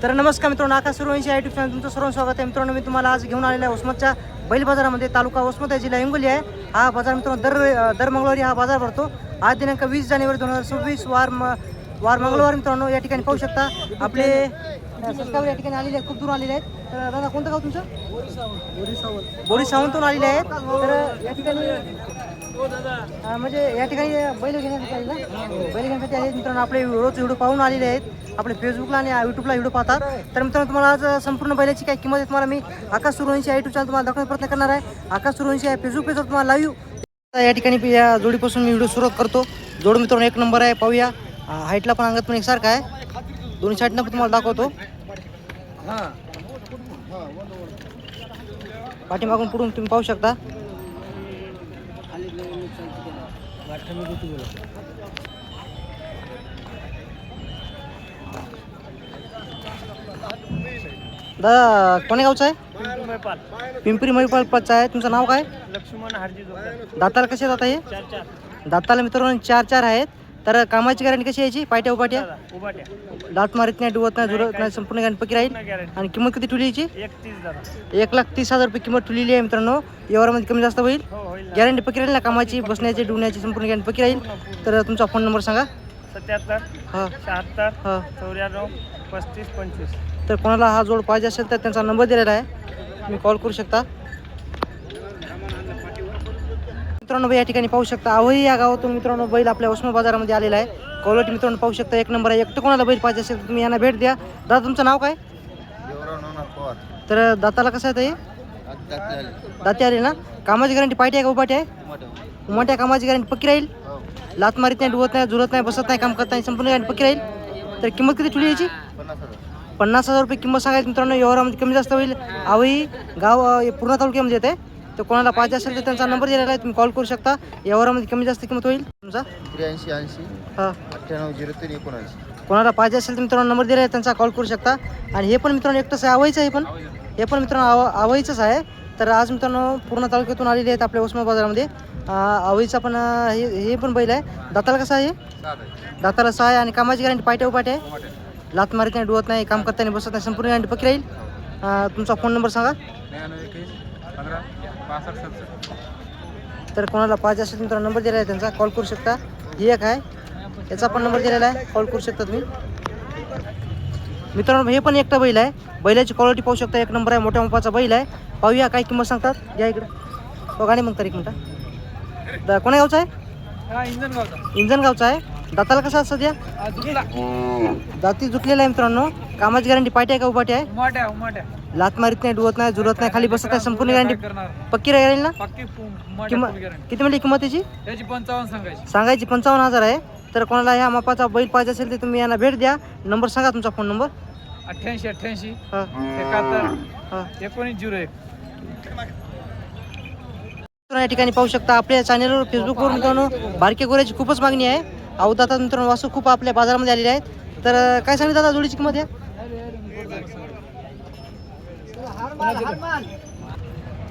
तर नमस्कार मित्रांनो, आकाश सूर्यवंशी या यूट्यूब चॅनल तुमचं सर्व स्वागत आहे. मित्रांनो, मी तुम्हाला आज घेऊन आलेला आहे वसमतच्या बैल बाजारामध्ये. तालुका वसमत आहे, जिल्हा हिंगोली आहे. हा बाजार मित्रांनो दर मंगळवारी हा बाजार भरतो. आज दिनांक 20 जानेवारी 2026 वार मंगळवार. मित्रांनो, या ठिकाणी पाहू शकता आपले सबस्क्रायबर या ठिकाणी आलेले आहेत, खूप दूर आलेले आहेत. तर दादा, कोणतं गाव तुमचं? बोरी सावंतून आलेले आहेत. तर या ठिकाणी म्हणजे या ठिकाणी बैल घेण्यासाठी आले ना, बैल घेण्यासाठी आले मित्रांनो. आपले रोज व्हिडिओ पाहून आलेले आहेत, आपले फेसबुकला आणि यूट्यूबला व्हिडिओ पाहतात. तर मित्रांनो, तुम्हाला आज संपूर्ण बैलाची काय किंमत आहे तुम्हाला मी आकाश सूर्यवंशी या यूट्यूब चॅनल तुम्हाला दाखवण्याचा प्रयत्न करणार आहे. आकाश सूर्यवंशी या फेसबुक पेजवर तुम्हाला लाईव्ह या ठिकाणी या जोडीपासून मी व्हिडिओ सुरुवात करतो. जोड मित्रांनो एक नंबर आहे, पाहूया. हाईटला पण अंगात पण एकसारखा आहे. दोन्ही साईडनं पण तुम्हाला दाखवतो. पाठीमागून पुढून तुम्ही पाहू शकता. दादा, कोण्या गावचा आहे? पिंपरी मळीपालचा आहे. तुमचं नाव काय? लक्ष्मण हरजी. दाताला कसे जात आहे? दाताला मित्रांनो 4-4 आहेत. तर कामाची गॅरंटी कशी यायची? पायट्या उपाट्या दात मारित नाही, डुवत नाही, झुरत नाही, संपूर्ण गॅरंटी पक्की राहील. आणि किंमत किती ठेवली याची? 1,30,000 रुपये किंमत ठेवलेली आहे मित्रांनो. व्यवहारामध्ये कमी जास्त होईल. गॅरंटी पक्की राहील ना कामाची, बसण्याची, डुवण्याची संपूर्ण गॅरंटी पक्की राहील. तर तुमचा फोन नंबर सांगा. 77 76 94 35 25. तर कोणाला हा जोड पाहिजे असेल तर त्यांचा नंबर दिलेला आहे, तुम्ही कॉल करू शकता. मित्रांनो, या ठिकाणी पाहू शकता आवई या गावातून मित्रांनो बैल आपल्या वसमत बाजारामध्ये आलेला आहे. क्वालिटी मित्रांनो पाहू शकता एक नंबर आहे. एकटं कोणाला बैल पाहिजे असेल तर तुम्ही यांना भेट द्या. दादा, तुमचं नाव काय? तर दाताला कसं आहे ते? दाती आले ना. कामाची गॅरंटी पाहिजे आहे का उभाटी आहे? उमाट्या कामाची गॅरंटी पक्की राहील. लात मारित नाही, डुवत नाही, झुरत नाही, बसत नाही, काम करत नाही, संपूर्ण गॅरंटी पक्की राहील. तर किंमत किती ठेवली याची? 50,000 रुपये किंमत सांगायची मित्रांनो. व्यवहारामध्ये कमी जास्त होईल. आवई गाव पूर्ण तालुक्यामध्ये येते. तर कोणाला पाहिजे असेल तर त्यांचा नंबर दिलेला आहे, तुम्ही कॉल करू शकता. व्यवहारामध्ये कमी जास्त किंमत होईल. तुमचा 83 98 कोणाला पाहिजे असेल तर मित्रांनो नंबर दिलेला आहे, त्यांचा कॉल करू शकता. आणि हे पण मित्रांनो एकटंच आहे, आवईचं आहे. हे पण मित्रांनो आवईचंच आहे. तर आज मित्रांनो पूर्ण तालुक्यातून आलेले आहेत आपल्या वसमत बाजारामध्ये. आवईचा पण हे पण बैल आहे. दाताला कसं आहे? दाताला 6 आहे. आणि कामाची गॅरंटी पायट्या उपाट्या आहे. लात मारित नाही, डुवत नाही, काम करता नाही, बसत नाही, संपूर्ण गॅरंटी पक्की राहील. तुमचा फोन नंबर सांगा. तर कोणाला पाहिजे असेल मित्रांनो नंबर दिलेला आहे, त्यांचा कॉल करू शकता. ही एक आहे, याचा पण नंबर दिलेला आहे, कॉल करू शकता तुम्ही. मित्रांनो, हे पण एकटा बैल आहे. बैलाची क्वालिटी पाहू शकता, एक नंबर आहे. मोठ्या मापाचा बैल आहे. पाहूया काय किंमत सांगतात. या इकडे तो गाडी मग तारीख म्हणता. कोण्या गावचा आहे? इंजनगावचा आहे. दाताला कसा सध्या? दाती जुटलेला आहे मित्रांनो. कामाची गॅरंटी पायटी आहे का उभाटी आहे? लात मारित नाही, डुवत नाही, झुरत नाही, खाली बसत नाही, संपूर्ण गॅरंटी पक्की राहील ना. किंमत किती म्हणजे किंमत याची? 55 सांगायची 55,000 आहे. तर कोणाला ह्या मापाचा बैल पाहिजे असेल तर तुम्ही यांना भेट द्या. नंबर सांगा तुमचा फोन नंबर. 88 हां 71 1901. या ठिकाणी पाहू शकता आपल्या चॅनलवर फेसबुकवर मित्रांनो बारके गोऱ्याची खूपच मागणी आहे. दादा मित्रांनो वासू खूप आपल्या बाजारामध्ये आलेले आहेत. तर काय सांगितलं दादा जोडीची किंमत आहे?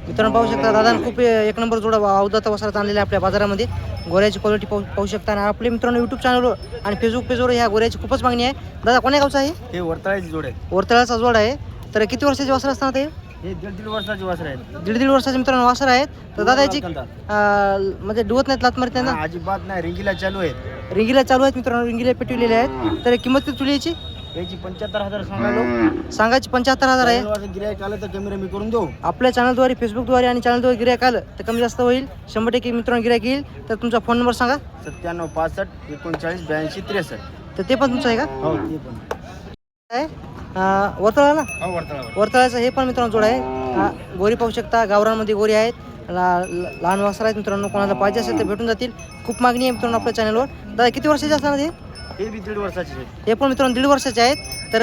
मित्रांनो पाहू शकता दादा खूप एक नंबर जोडा अवदाता वसारात आणलेला आहे आपल्या बाजारामध्ये. गोऱ्याची क्वालिटी पाहू शकता. आणि आपले मित्रांनो यूट्यूब चॅनलवर आणि फेसबुक पेजवर ह्या गोऱ्याची खूपच मागणी आहे. दादा कोण्या गावचा आहे? हे वर्तळाची जोड आहे. वर्तळाचा जोड आहे. तर किती वर्षाची वासर असतात ते? हे 1.5 वर्षाची वासर आहेत. 1.5 वर्षाचे मित्रांनो वासर आहेत. तर दादा याची म्हणजे डुवत नाहीत, लात मारत नाही ना? अजिबात नाही. रिंगीला चालू आहेत. रिंगीला चालू आहेत मित्रांनो, रिंगीला पेटवलेले आहेत. तर किंमत किती तुली याची? याची 75,000 सांगायलो. सांगायची 75,000 आहे. गिरायक आलं तर कमी रमी करून देऊ. आपल्या चॅनलद्वारे फेसबुकद्वारे आणि चॅनलद्वारे गिरायक आलं तर कमी जास्त होईल. 100% मित्रांनो गिरायक येईल. तर तुमचा फोन नंबर सांगा. 97 65 39 82 63. तर ते पण तुमचं आहे का? हो ते पण आहे. वर्तळा ना? हो वर्तळा. वर्तळाचं हे पण मित्रांनो जोड आहे. गोरी पाहू शकता, गावरांमध्ये गोरी आहेत. लहान वासर आहेत मित्रांनो. कोणाला पाहिजे असेल तर भेटून जातील. खूप मागणी आहे मित्रांनो आपल्या चॅनलवर. दादा किती वर्षाचे असणार ते? हे बी 1.5 वर्षाचे आहेत. हे पण मित्रांनो 1.5 वर्षाचे आहेत. तर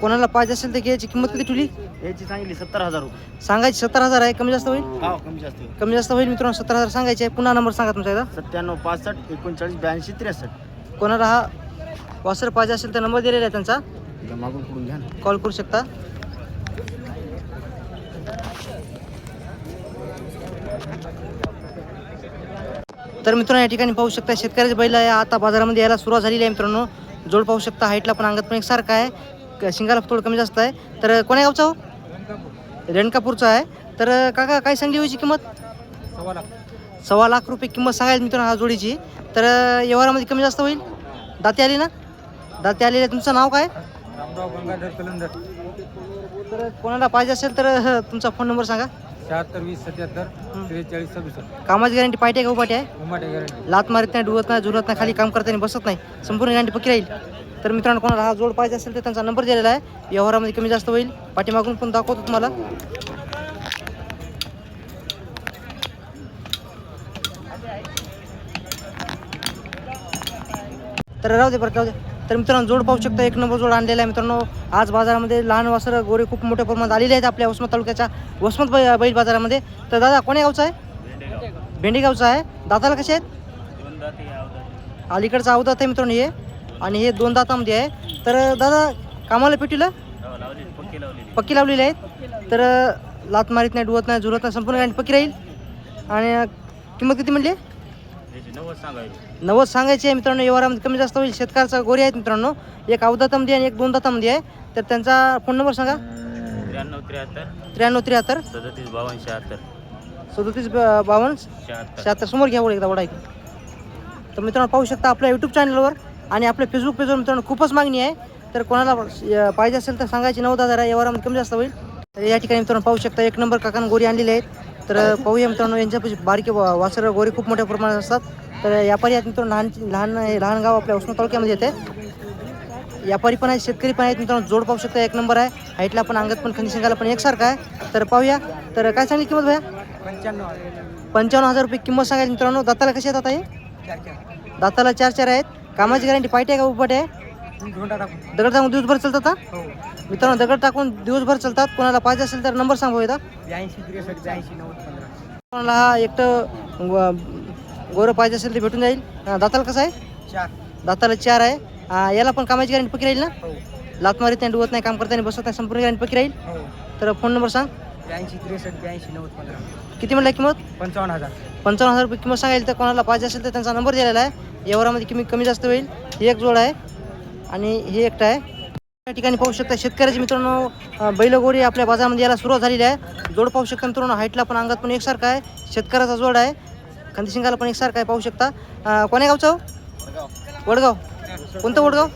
कोणाला पाहिजे असेल तर याची किंमत किती ठेवली? याची सांगितली 70,000 रुपये. सांगायची 70,000 आहे. कमी जास्त होईल? हा कमी जास्त होईल. कमी जास्त होईल मित्रांनो. 70,000 सांगायचे आहे. पुन्हा नंबर सांगा तुमचा एकदा. 97 65 39 82 63. कोणाला हा वासर पाहिजे असेल तर नंबर दिलेला आहे त्यांचा, मागून पुढून घ्या ना. कॉल करू शकता. तर मित्रांनो या ठिकाणी पाहू शकता शेतकऱ्याचे बैल आहे आता बाजारामध्ये यायला सुरुवात झालेली आहे मित्रांनो. जोड पाहू शकता, हाईटला पण अंगात पण एकसारखा आहे, शिंगाला थोडं कमी जास्त आहे. तर कोण्या गावचा हो? रेणकापूरचा आहे. तर काका काय सांगली होईची किंमत? 1.25 लाख रुपये किंमत सांगायला मित्रांनो हा जोडीची. तर व्यवहारामध्ये कमी जास्त होईल. दाती आली ना? दाती आलेली आहे. तुमचं नाव काय? तर कोणाला पाहिजे असेल तर तुमचा फोन नंबर सांगा. 76 20 77 43 67. कामाची गॅरंटी पाहिजे का उपाटी आहे? उमाटे गॅरंटी. लात मारत नाही, डुवत नाही, झुलत नाही, खाली काम करताना बसत नाही, संपूर्ण गॅरंटी पक्की राहील. तर मित्रांनो कोणाला हा जोड पाहिजे असेल तर त्यांचा नंबर दिलेला आहे. व्यवहारामध्ये कमी जास्त होईल. पाठीमागून पण दाखवतो तुम्हाला. तर राहू दे बरं राहू दे. तर मित्रांनो जोड पाहू शकता, एक नंबर जोड आणलेला आहे मित्रांनो. आज बाजारामध्ये लहान वासरं गोरे खूप मोठ्या प्रमाणात आलेले आहेत आपल्या वसमत तालुक्याच्या वसमत बैल बाजारामध्ये. तर दादा कोण्या गावचा आहे? भेंडी गावचा आहे. दाताला कसे आहेत? अलीकडचा अवदात आहे मित्रांनो हे, आणि हे 2 दातामध्ये आहे. तर दादा कामाला पेटीला पक्की लावलेली आहेत. तर लात मारीत नाही, डुवत नाही, झुलत नाही, संपूर्ण गाडी पक्की राहील. आणि किंमत किती म्हणली? 90 सांगायची आहे मित्रांनो. व्यवहारामध्ये कमी जास्त होईल. शेतकऱ्याचा गोरे आहेत मित्रांनो, एक अवदातामध्ये आणि एक 2 दातामध्ये आहे. तर त्यांचा फोन नंबर सांगा. 93 73 37 52 76. 37 52 76. समोर घ्या एकदा वडा. तर मित्रांनो पाहू शकता आपल्या यूट्यूब चॅनलवर आणि आपल्या फेसबुक पेजवर मित्रांनो खूपच मागणी आहे. तर कोणाला पाहिजे असेल तर सांगायची 90,000 आहे. व्यवहारामध्ये कमी जास्त होईल. तर या ठिकाणी मित्रांनो पाहू शकता एक नंबर काकानं गोरी आणलेली आहेत. तर पाहूया मित्रांनो यांच्यापाशी बारके वासरं गोरी खूप मोठ्या प्रमाणात असतात. तर व्यापारी आहेत मित्रांनो, लहान गाव आपल्या उस्मा तालुक्यामध्ये येते. व्यापारी पण आहेत, शेतकरी पण आहेत मित्रांनो. जोड पाहू शकता एक नंबर आहे. हाईटला पण अंगात पण खंदिशिंगाला पण एकसारखा आहे. तर पाहूया. तर काय सांगली किंमत भैया? 55,000 रुपये किंमत सांगायची मित्रांनो. दाताला कसे येतात आहे? दाताला 4 आहेत. कामाची गॅरंटी पाहिजे आहे का उपाट आहे? दगड टाकून दिवसभर चालतात का मित्रांनो? दगड टाकून दिवसभर चालतात. कोणाला पाहिजे असेल तर नंबर सांगू येतात. 82 63 82 90 15. कोणाला हा एकटं गोरं पाहिजे असेल तर भेटून जाईल. दाताला कसं आहे? 4. दाताला 4 आहे. याला पण कामाची गॅरंटी पक्की राहील ना? लात मारीत नाही, डुवत नाही, काम करताना बसत नाही, संपूर्ण गॅरंटी पक्की राहील. तर फोन नंबर सांग. 82 63 82 90 15. किती म्हणलं किंमत? 55,000. 55,000 रुपये किंमत सांगायला. तर कोणाला पाहिजे असेल तर त्यांचा नंबर दिलेला आहे. व्यवहारामध्ये कमी जास्त होईल. हे एक जोड आहे आणि हे एकटं आहे. या ठिकाणी पाहू शकता शेतकऱ्याचे मित्रांनो बैलगोरी आपल्या बाजारामध्ये यायला सुरुवात झालेली आहे. जोड पाहू शकता मित्रांनो, हाईटला पण अंगात पण एकसारखा आहे. शेतकऱ्याचा जोड आहे. खंदिशिंगाला पण एकसारखा आहे पाहू शकता. कोण्या गावचं? वडगाव. कोणतं वडगाव?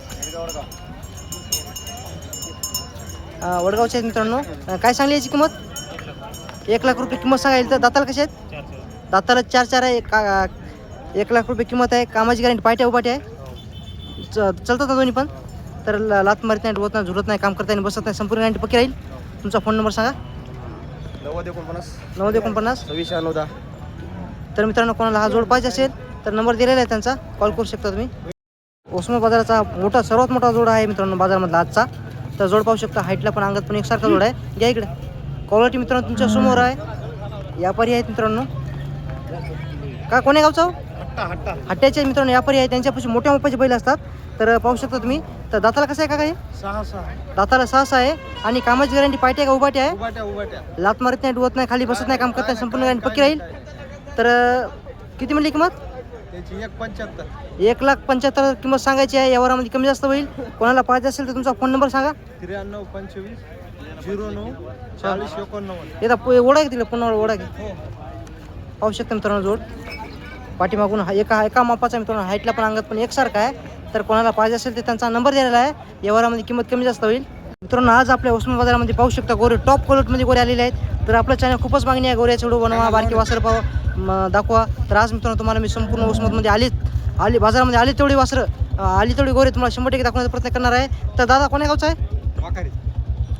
वडगावचे आहेत मित्रांनो. काय सांगली याची किंमत? 1 लाख रुपये किंमत सांगायला. तर दाताला कसे आहेत? दाताला 4 आहे. 1 लाख रुपये किंमत आहे. कामाची गॅरंटी पायट्या उपाट्या आहे. चालतात ना दोन्ही पण. तर लात मारत नाही, डुवत नाही, झुलत नाही, काम करताना बसत नाही, संपूर्ण गॅरंटी पक्की राहील. तुमचा फोन नंबर सांगा. 90 49 90 49 26 910. तर मित्रांनो कोणाला हा जोड पाहिजे असेल तर नंबर दिलेला आहे त्यांचा, कॉल करू शकता तुम्ही. ओसमा बाजाराचा सर्वात मोठा जोड आहे मित्रांनो बाजारामधला आजचा. तर जोड पाहू शकता, हाईटला पण अंगात पण एकसारखा जोड आहे. घ्या इकडे. क्वालिटी मित्रांनो तुमच्या समोर आहे. व्यापारी आहेत मित्रांनो. का कोण्या गावचा? हट्ट्याचे मित्रांनो व्यापारी आहे. त्यांच्यापाशी मोठ्या मोठ्याचे बैल असतात. तर पाहू शकता तुम्ही. तर दाताला कसं आहे का काही? 6 दाताला 6 आहे. आणि कामाची गॅरंटी पायट्या का उभाट्या आहे? उभाट्या. लात मारत नाही, डुवत नाही, खाली बसत नाही, काम करत नाही, संपूर्ण गॅरंटी पक्की राहील. तर किती म्हणली किंमत? त्याची 1.75. 1,75,000 किंमत सांगायची आहे. यावरामध्ये कमी जास्त होईल. कोणाला पाहिजे असेल तर तुमचा फोन नंबर सांगा. 93 25 09 40 89. येता ओढा घे तिला, पुन्हा ओढा घे. पाहू शकता मित्रांनो जोड पाठीमागून एका मापाचा मित्रांनो, हाईटला पण अंगात पण एकसारखा आहे. तर कोणाला पाहिजे असेल तर त्यांचा नंबर दिलेला आहे. व्यवहारामध्ये किंमत कमी जास्त होईल. मित्रांनो आज आपल्या उस्मान बाजारामध्ये पाहू शकता गोरे टॉप क्वालिटीमध्ये गोरे आलेले आहेत. तर आपलं चॅनल खूपच मागणी आहे. गोऱ्याचे व्हिडिओ बनवा, बारके वासरं दाखवा. तर आज मित्रांनो तुम्हाला मी संपूर्ण उस्मातमध्ये आली बाजारामध्ये आली तेवढी वासरं आली तेवढी गोरे तुम्हाला 100% दाखवण्याचा प्रयत्न करणार आहे. तर दादा कोण्या गावचा आहे?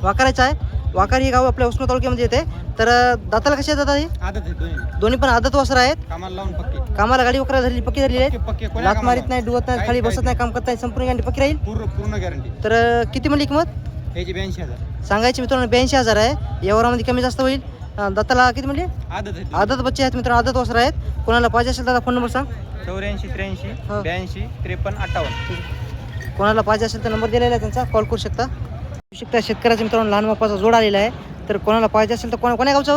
वाकारायचा आहे. वाकारी हे गाव आपल्या उस्मा तालुक्यामध्ये येते. तर दाताला कशी आहे दादा? हे आदत आहे दोन्ही पण आदत वासरं आहेत. कामाला लावून पक्की. कामाला गाडी वगैरे झाली पक्की झालेली आहे. पक्की लात मारीत नाही, डुवत नाही, खाली बसत नाही, काम करत नाही, संपूर्ण गॅरंटी पक्की राहील. पूर्ण गॅरंटी. तर किती म्हणली किंमत? त्याची 82,000 सांगायची मित्रांनो 82,000 आहे. व्यवहारामध्ये कमी जास्त होईल. दाताला किती म्हणले? आदत आहे. आदत बच्चे आहेत मित्रांनो, आदत वासरं आहेत. कोणाला पाहिजे असेल दादा फोन नंबर सांग. 84 83 82 53 58. कोणाला पाहिजे असेल तर नंबर दिलेला आहे त्यांचा, कॉल करू शकता. शेतकऱ्याचा मित्रांनो लहान मापाचा जोड आलेला आहे. तर कोणाला पाहिजे असेल तर कोण्या गावचा?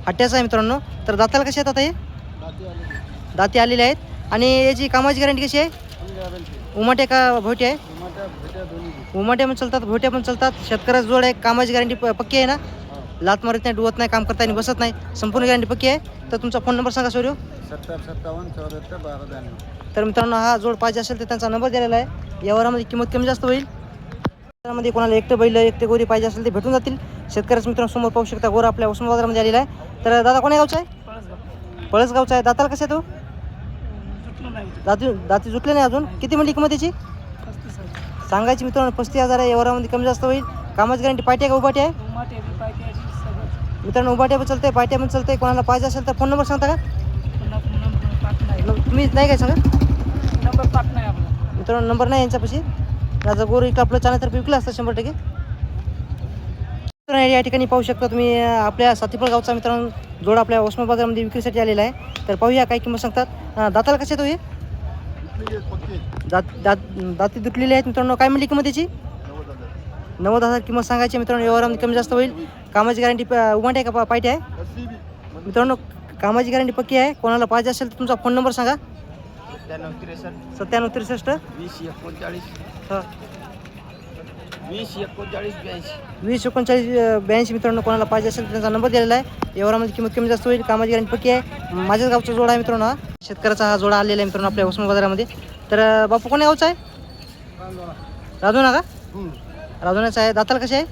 हट्ट्याचा आहे मित्रांनो. तर दाताला कसे येतात हे? दाती आलेले आहेत. आणि याची कामाची गॅरंटी कशी आहे? उमाटे का भोटे आहे? उमाटे पण चालतात, भोटे पण चालतात. शेतकऱ्याचा जोड आहे. कामाची गॅरंटी पक्की आहे ना? लात मारत नाही, डुवत नाही, काम करता आणि बसत नाही, संपूर्ण गॅरंटी पक्की आहे. तर तुमचा फोन नंबर सांगा सूर्य. 7057 तर मित्रांनो हा जोड पाहिजे असेल तर त्यांचा नंबर दिलेला आहे. यावरामध्ये किंमत कमी जास्त होईल. त्यामध्ये कोणाला एकटं बैल एकटे गोरी पाहिजे असेल ते भेटून जातील. शेतकऱ्याचं मित्रांनो समोर पाहू शकता गोरा आपल्या उस्मान बाजारामध्ये आलेला आहे. तर दादा कोण्या गावचा आहे? पळसगावचा आहे. दाताला कसं आहे तो? दाती जुटले नाही अजून. किती म्हणली किंमत त्याची? सांगायची मित्रांनो 35,000 आहे. यावरामध्ये कमी जास्त होईल. कामाची गॅरंटी पायटी आहे का उभाटी आहे? मित्रांनो उभाट्या पण चालते, पायट्या पण चालते. कोणाला पाहिजे असेल तर फोन नंबर सांगता का? तुम्ही नाही काय सांगा मित्रांनो, नंबर नाही यांच्यापाशी. माझा गोर इकडं आपलं चॅनलतर्फे विकलं असतं 100%. या ठिकाणी पाहू शकता तुम्ही आपल्या सातीफळ गावचा मित्रांनो जोड आपल्या उस्मान बाजारामध्ये विक्रीसाठी आलेला आहे. तर पाहूया काय किंमत सांगतात. दाताला कसे तो हे दाती दुटलेली आहेत मित्रांनो. काय म्हणली किंमत त्याची? 90,000 किंमत सांगायची मित्रांनो. यावरामध्ये कमी जास्त होईल. कामाची गॅरंटी उमाटे आहे का पायटी आहे? मित्रांनो कामाची गॅरंटी पक्की आहे. कोणाला पाहिजे असेल तर तुमचा फोन नंबर सांगा. 9763 हां 203982. मित्रांनो कोणाला पाहिजे असेल तर त्यांचा नंबर दिलेला आहे. यावरामध्ये किंमत कमी जास्त होईल. कामाची गॅरंटी पक्की आहे. माझ्याच गावचा जोडा आहे मित्रांनो. हा शेतकऱ्याचा हा जोडा आलेला आहे मित्रांनो आपल्या उस्मान बाजारामध्ये. तर बापू कोण्या गावचा आहे? राजूना का? राजूनाचा आहे. दाताला कसे आहे?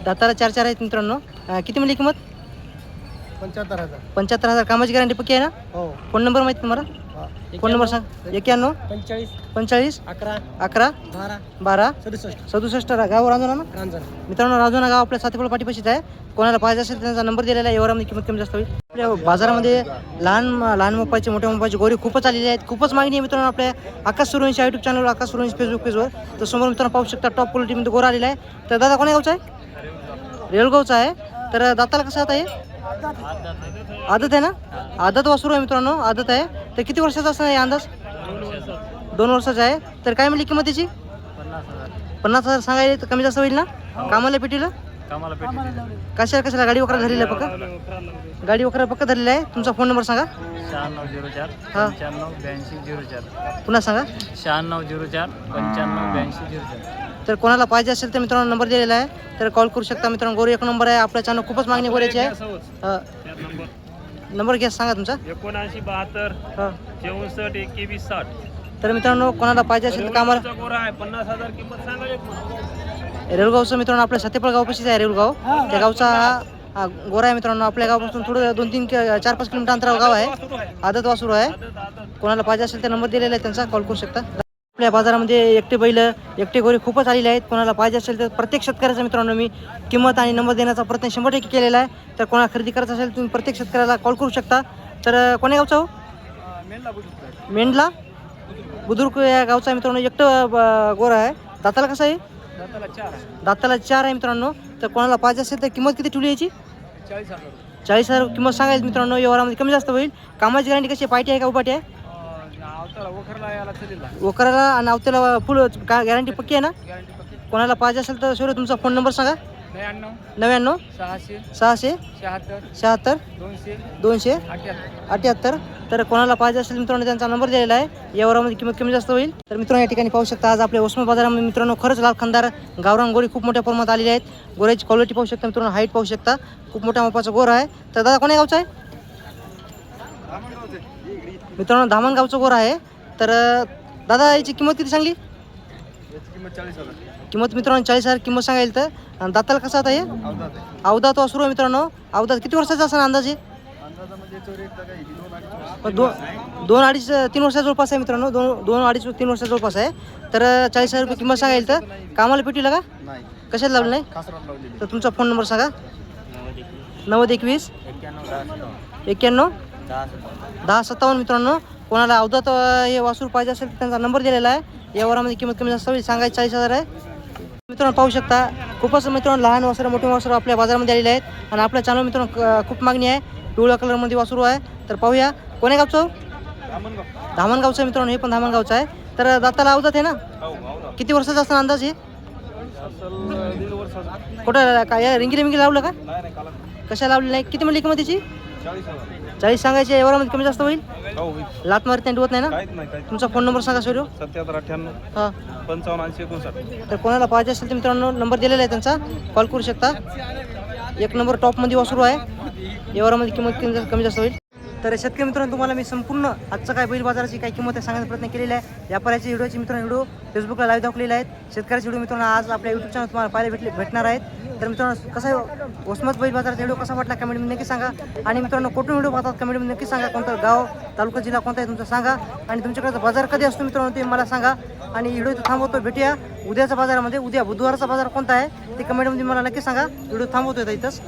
दाताला 4 आहेत मित्रांनो. किती म्हणली किंमत? 75,000. कामाची गॅरंटी पक्की आहे ना? हो. फोन नंबर माहिती तुम्हाला? फोन नंबर सांग. 91 45 11 12 67. गाव रांजणा ना मित्रांनो? रांजणा गाव आपल्या सातीफळ पाठीपाशीच आहे. कोणाला पाहिजे असेल त्यांचा नंबर दिलेला आहे. यावरामध्ये किंमत कमी जास्त होईल. आपल्या बाजारामध्ये लहान मोपाची मोठ्या मोपाची गोरी खूपच आलेली आहेत. खूपच मागणी आहे मित्रांनो आपल्या आकाश सूर्यवंशी यूट्यूब चॅनलवर, आकाश सूर्यवंशी फेसबुक पेजवर. तर समोर मित्रांनो पाहू शकता टॉप क्वालिटीमध्ये गोरा आलेला आहे. तर दादा कोण्या गावचा आहे? रेलगावचा आहे. तर दाताला कसं आता हे आदत आहे ना? आदत वासरू आहे मित्रांनो. आदत आहे. तर किती वर्षाचा असणार आहे अंदाज? 2 वर्षाचा आहे. तर काय म्हणली किंमत त्याची? 50,000 सांगायला. तर कमी जास्त होईल ना? कामाला पेटीला कशाला गाडी वगैरे धरलेला आहे पक्का? गाडी वगैरे पक्का धरलेला आहे. तुमचा फोन नंबर सांगा. 9604 हां 958204. पुन्हा सांगा. 9604 958204. तर कोणाला पाहिजे असेल तर मित्रांनो नंबर दिलेला आहे. तर कॉल करू शकता मित्रांनो. गोरी 1 नंबर आहे. आपल्या चॅनल खूपच मागणी गोऱ्याची आहे. नंबर घ्या सांगा तुमचा. 7972 हां 64 21 60. तर मित्रांनो कोणाला पाहिजे असेल तर कामाला 50,000 किंमत सांगा. रेलगावचं मित्रांनो आपल्या सत्यपळ गावापाशीच आहे. रेलगाव त्या गावचा हा गोरा आहे मित्रांनो. आपल्या गावापासून थोडं 2-3 4-5 किलोमीटर अंतरावर गाव आहे. आदत वासरू आहे. कोणाला पाहिजे असेल तर नंबर दिलेला आहे त्यांचा, कॉल करू शकता. आपल्या बाजारामध्ये एकटे बैल एकटे गोरे खूपच आलेले आहेत. कोणाला पाहिजे असेल तर प्रत्येक शेतकऱ्याचा मित्रांनो मी किंमत आणि नंबर देण्याचा प्रयत्न 100% केलेला आहे. तर कोणाला खरेदी करायचं असेल तुम्ही प्रत्येक शेतकऱ्याला कॉल करू शकता. तर कोण्या गावचा हो? मेंढला बुद्रुक या गावचा मित्रांनो. एकटं गोरा आहे. दाताला कसं आहे? दाताला 4 आहे मित्रांनो. तर कोणाला पाहिजे असेल तर किंमत किती ठेवली याची? 40,000 किंमत सांगायची मित्रांनो. व्यवहारामध्ये कमी जास्त होईल. कामाची गॅरंटी कशी आहे? पायटी आहे का उपाटी आहे? वखराला आणि आवतेला फुल गॅरंटी पक्की आहे ना? कोणाला पाहिजे असेल तर सर तुमचा फोन नंबर सांगा. 99 600 76 278. तर कोणाला पाहिजे असेल मित्रांनो त्यांचा नंबर दिलेला आहे. यावरामध्ये किंमत कमी जास्त होईल. तर मित्रांनो या ठिकाणी पाहू शकता आज आपल्या उस्मान बाजारामध्ये मित्रांनो खरंच लाल खंदार गावरान गोरी खूप मोठ्या प्रमाणात आलेली आहेत. गोऱ्याची क्वालिटी पाहू शकता मित्रांनो. हाईट पाहू शकता. खूप मोठ्या मापाचा गोरा आहे. तर दादा कोण्या गावचा आहे? मित्रांनो धामणगावचा गोरा आहे. तर दादा याची किंमत किती सांगली? किंमत मित्रांनो 40,000 किंमत सांगायला. तर दाताला कसं आता हे अवदात वासरू आहे मित्रांनो. अवदात किती वर्षाचा असं अंदाजे? 2-2.5-3 वर्षाच्या जवळपास आहे मित्रांनो. 2-2.5-3 वर्षाच्या जवळपास आहे. तर 40,000 रुपये किंमत सांगायला. तर कामाला पेटीला का कशाला लावलं नाही? तर तुमचा फोन नंबर सांगा. 9021 91 10 57. मित्रांनो कोणाला अवधात हे वासरू पाहिजे असेल तर त्यांचा नंबर दिलेला आहे. या वरामध्ये किंमत कमी जास्त होईल. सांगायची 40,000 आहे. मित्रांनो पाहू शकता खूपच मित्रांनो लहान वासरं मोठे वासरं आपल्या बाजारामध्ये आलेले आहेत. आणि आपल्या चॅनल मित्रांनो खूप मागणी आहे. पिवळ्या कलरमध्ये वासरू आहे. तर पाहूया कोण्या गावचं? धामणगावचं मित्रांनो. हे पण धामणगावचं आहे. तर दाताला अवधात आहे ना? किती वर्षाचा असताना अंदाज हे? कुठं काय रिंगी लावलं का? कशा लावली नाही? किती म्हणली किंमत त्याची? 40 सांगायचे, यावरामध्ये कमी जास्त होईल? हो लात मारत नाही, डुवत नाही ना? काहीच नाही काय तुमचा फोन नंबर सांगा सर. 77 हां 98 55 59. तर कोणाला पाहिजे असेल तर मित्रांनो नंबर दिलेला आहे त्यांचा, कॉल करू शकता. एक नंबर टॉपमध्ये वासरू आहे, यावरामध्ये किंमत कमी जास्त होईल. तर शेतकरी मित्रांनो तुम्हाला मी संपूर्ण आजचं काय बैल बाजाराची काय किंमत आहे सांगण्याचा प्रयत्न केलेला आहे. व्यापाऱ्याचे व्हिडिओचे मित्रांनो व्हिडिओ फेसबुकला लाईव्ह दाखवलेले आहेत. शेतकऱ्याचे व्हिडिओ मित्रांनो आज आपल्या यूट्यूब चॅनल तुम्हाला पाहायला भेटणार आहेत. तर मित्रांनो कसं आहे वसमत बैल बाजाराचा व्हिडिओ कसा वाटला कमेंटमध्ये नक्की सांगा. आणि मित्रांनो कुठून व्हिडिओ पाहतात कमेंटमध्ये नक्की सांगा. कोणतं गाव तालुका जिल्हा कोणता आहे तुमचा सांगा. आणि तुमच्याकडचा बाजार कधी असतो मित्रांनो ते मला सांगा. आणि व्हिडिओ इथं थांबवतो, भेटूया उद्याच्या बाजारामध्ये. उद्या बुधवारचा बाजार कोणता आहे ते कमेंटमध्ये मला नक्की सांगा. व्हिडिओ थांबवतो इथंच.